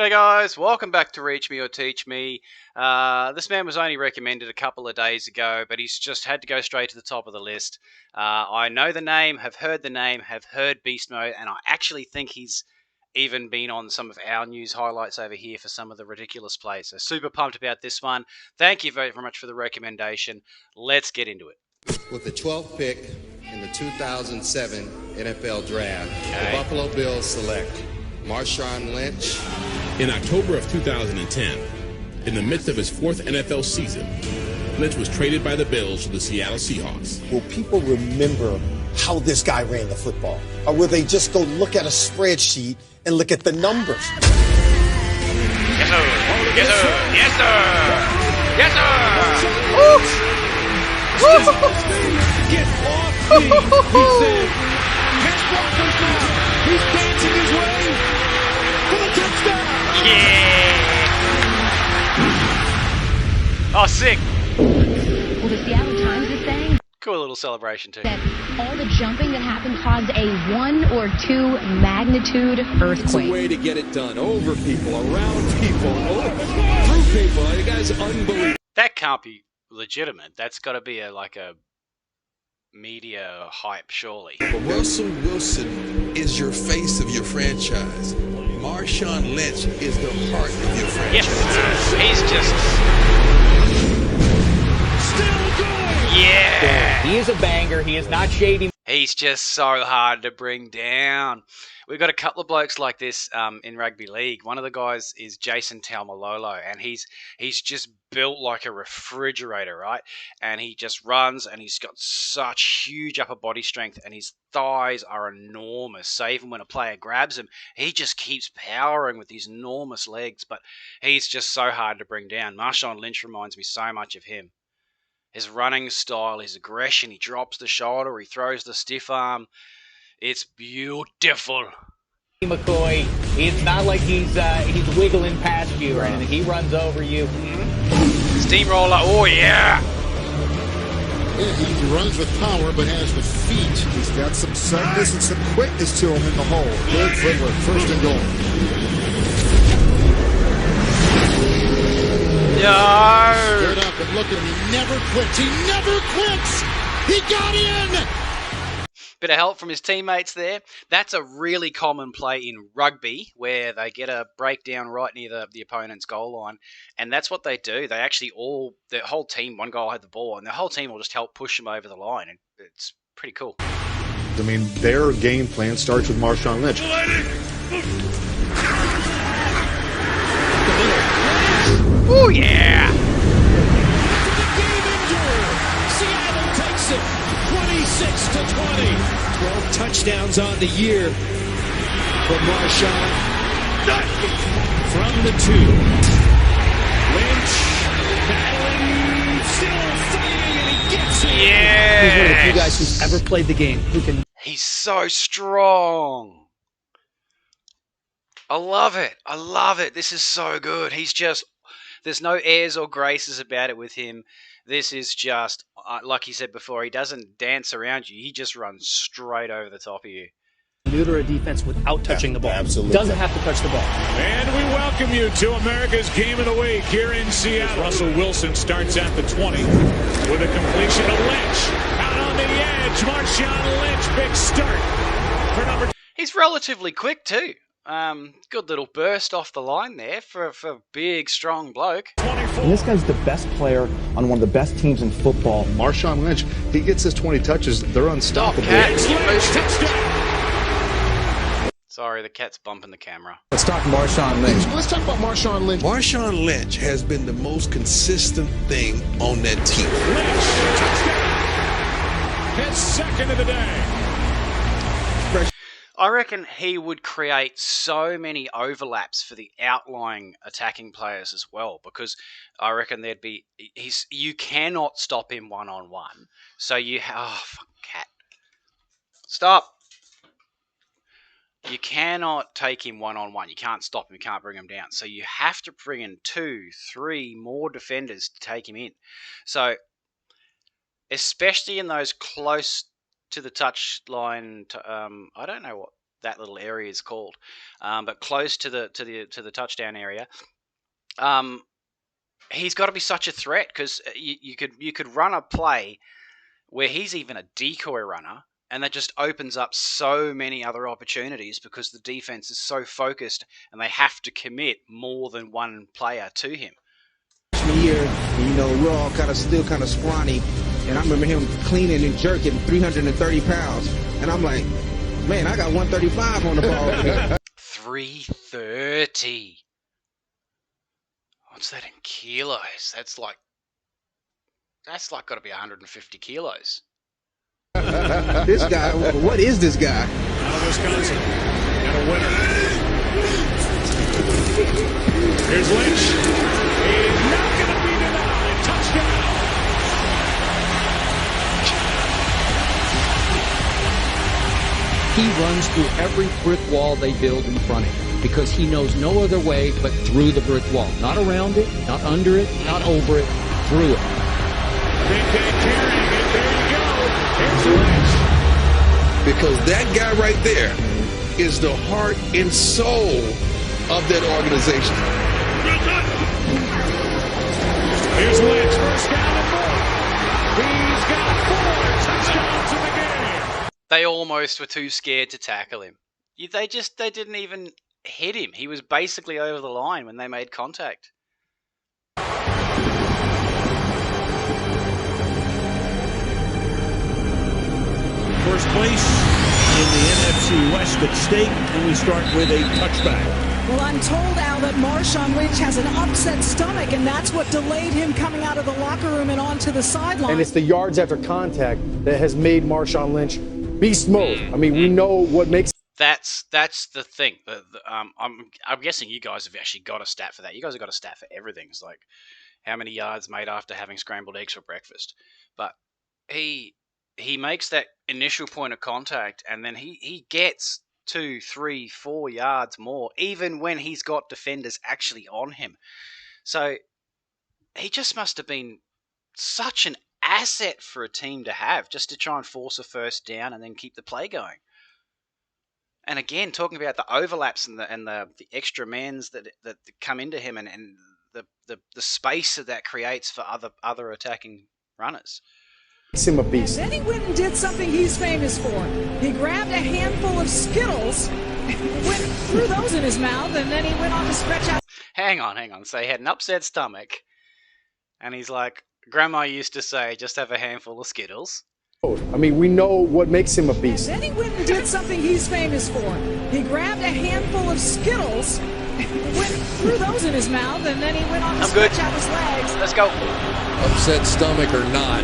G'day guys, welcome back to Reach Me or Teach Me. This man was only recommended a couple of days ago, but he's just had to go straight to the top of the list. I know the name, have heard Beast Mode, and I actually think he's even been on some of our news highlights over here for some of the ridiculous plays. So super pumped about this one. Thank you very much for the recommendation. Let's get into it. With the 12th pick in the 2007 NFL Draft, the Buffalo Bills select Marshawn Lynch. In October of 2010, in the midst of his fourth NFL season, Lynch was traded by the Bills to the Seattle Seahawks. Will people remember how this guy ran the football? Or will they just go look at a spreadsheet and look at the numbers? Yes, sir. Yes, sir. Yes, sir. Yes, sir. Get off me, he said. Catch blockers now. He's dancing his way for the touchdown. Yeah. Oh, sick. Well, the Seattle Times is saying Cool little celebration too. that all the jumping that happened caused a 1 or 2 magnitude It's a earthquake. way to get it done. Over people, around people, through people. You guys are unbelievable. That can't be legitimate. That's got to be a media hype, surely. Russell Wilson is your face of your franchise. Marshawn Lynch is the heart of your franchise. Yes, he's just Still going. yeah. He is a banger. He is not shady. He's just so hard to bring down. We've got a couple of blokes like this in rugby league. One of the guys is Jason Taumalolo, and he's just built like a refrigerator, right? And he just runs, and he's got such huge upper body strength, and his thighs are enormous. So even when a player grabs him, he just keeps powering with these enormous legs. But he's just so hard to bring down. Marshawn Lynch reminds me so much of him. His running style, his aggression, he drops the shoulder, he throws the stiff arm. It's beautiful. McCoy. It's not like he's wiggling past you or anything. He runs over you. Steamroller, oh yeah! He runs with power, but has the feet. He's got some suddenness and some quickness to him in the hole. Good footwork, first and goal. No! Stood up and look at him. He never quits. He never quits. He got in. Bit of help from his teammates there. That's a really common play in rugby where they get a breakdown right near the opponent's goal line. And that's what they do. They actually their whole team, one guy will have the ball, and the whole team will just help push him over the line. And it's pretty cool. I mean, their game plan starts with Marshawn Lynch. Oh yeah! Game endure. Seattle takes it 26-20. 12 touchdowns on the year for Marshawn. From the 2. Lynch battling, still fighting, and he gets it. Yeah! He's one of the few guys who's ever played the game who can. He's so strong. I love it. I love it. This is so good. There's no airs or graces about it with him. This is just, like he said before, he doesn't dance around you. He just runs straight over the top of you. Neuter a defense without touching the ball. Absolutely. Doesn't have to touch the ball. And we welcome you to America's Game of the Week here in Seattle. Russell Wilson starts at the 20 with a completion to Lynch. Out on the edge, Marshawn Lynch, big start for number. He's relatively quick too. Good little burst off the line there for a big, strong bloke. 24. And this guy's the best player on one of the best teams in football. Marshawn Lynch, he gets his 20 touches, they're unstoppable. Cat. Lynch, touchdown. Sorry, the cat's bumping the camera. Let's talk Marshawn Lynch. Let's talk about Marshawn Lynch. Marshawn Lynch has been the most consistent thing on that team. Lynch, touchdown. His second of the day. I reckon he would create so many overlaps for the outlying attacking players as well, because I reckon you cannot stop him one-on-one. So cat. Stop. You cannot take him one-on-one. You can't stop him. You can't bring him down. So you have to bring in 2, 3 more defenders to take him in. So especially in those close to the touchline, I don't know what that little area is called, but close to the touchdown area. He's got to be such a threat because you could run a play where he's even a decoy runner, and that just opens up so many other opportunities because the defense is so focused and they have to commit more than one player to him. Year, we're all still kind of scrawny, and I remember him cleaning and jerking 330 pounds, and I'm like, man, I got 135 on the ball. 330. What's that in kilos? That's like got to be 150 kilos. This guy, what is this guy? Out of Wisconsin, and a winner. Here's Lynch. He's not going to be denied. Touchdown. He runs through every brick wall they build in front of him because he knows no other way but through the brick wall. Not around it, not under it, not over it, through it. Big guy carrying it. There you go. Here's Lynch. Because that guy right there is the heart and soul of that organization. Here's Lynch. First down and more. He's got 4 touchdowns in the game. They almost were too scared to tackle him. They didn't even hit him. He was basically over the line when they made contact. First place in the NFC West at stake, and we start with a touchback. Well, I'm told, Al, that Marshawn Lynch has an upset stomach, and that's what delayed him coming out of the locker room and onto the sideline. And it's the yards after contact that has made Marshawn Lynch beast mode. I mean, we know what makes... That's the thing. I'm guessing you guys have actually got a stat for that. You guys have got a stat for everything. It's like how many yards made after having scrambled eggs for breakfast. But he makes that initial point of contact, and then he gets 2, 3, 4 yards more, even when he's got defenders actually on him. So he just must have been such an asset for a team to have, just to try and force a first down and then keep the play going. And again, talking about the overlaps and the extra mans that come into him, and the space that creates for other attacking runners. Makes him a beast. And then he went and did something he's famous for. He grabbed a handful of Skittles, went threw those in his mouth, and then he went on to stretch out. Hang on. So he had an upset stomach, and he's like, Grandma used to say, just have a handful of Skittles. I mean, we know what makes him a beast. And then he went and did something he's famous for. He grabbed a handful of Skittles, went threw those in his mouth, and then he went on to stretch out his legs. Let's go. Upset stomach or not,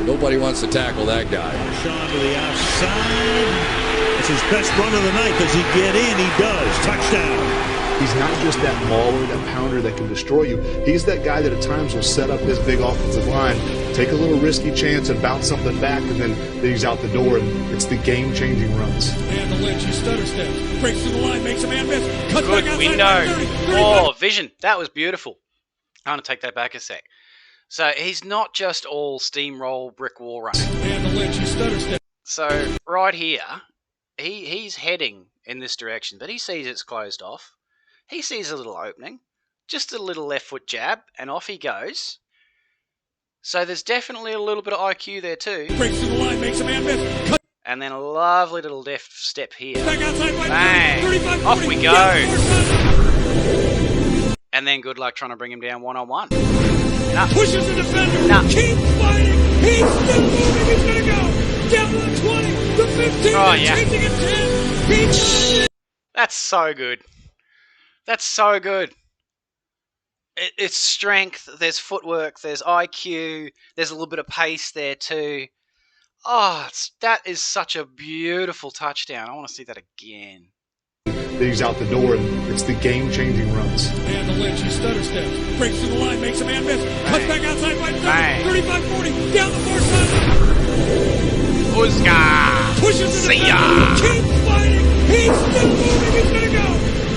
nobody wants to tackle that guy. Marshawn to the outside. It's his best run of the night. Does he get in? He does. Touchdown. He's not just that mauler, that pounder that can destroy you. He's that guy that at times will set up his big offensive line, take a little risky chance and bounce something back, and then he's out the door, and it's the game-changing runs. And the Lynch, he stutter steps, breaks through the line, makes a man miss. Cuts Good back outside, window. Vision. That was beautiful. I'm going to take that back a sec. So he's not just all steamroll brick wall running. And the Lynch, he stutter steps. So right here, he's heading in this direction, but he sees it's closed off. He sees a little opening, just a little left foot jab, and off he goes. So there's definitely a little bit of IQ there too. Breaks through the line, makes a man miss. Cut. And then a lovely little deft step here. Back outside, bang! 35, Off we go. Yeah, and then good luck trying to bring him down one-on-one. Pushes the defender. Keeps fighting. He's still moving. He's going to go. Down to the 20, the 15, chasing at 10. He got it. That's so good. That's so good. It's strength, there's footwork, there's IQ, there's a little bit of pace there too. Oh, that is such a beautiful touchdown. I want to see that again. He's out the door, and it's the game-changing runs. And the Lynch, he stutter steps, breaks through the line, makes a man miss, cuts back outside, right 35-40, down the far side. Uzga! Pushes the See ya! Keeps fighting. He's still moving. He's going to go.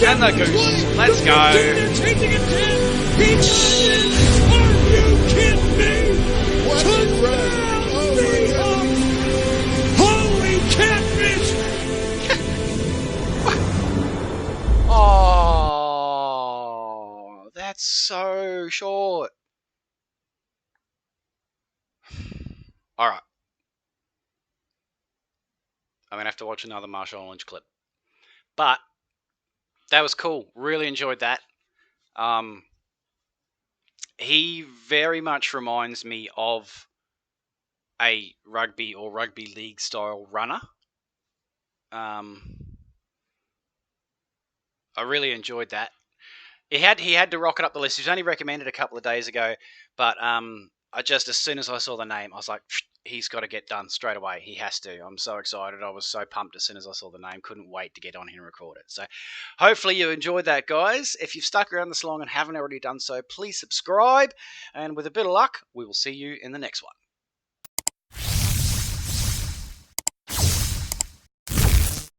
And the goose. Let's go. They're chasing at 10. He got it. Are you kidding me? What a run. Holy catfish. All right. I'm going to have to watch another Marshawn Lynch clip. But that was cool. Really enjoyed that. He very much reminds me of a rugby or rugby league style runner. I really enjoyed that. He had to rocket up the list. He was only recommended a couple of days ago, but I just, as soon as I saw the name, I was like, he's got to get done straight away. He has to. I'm so excited. I was so pumped as soon as I saw the name. Couldn't wait to get on here and record it. So hopefully you enjoyed that, guys. If you've stuck around this long and haven't already done so, please subscribe. And with a bit of luck, we will see you in the next one.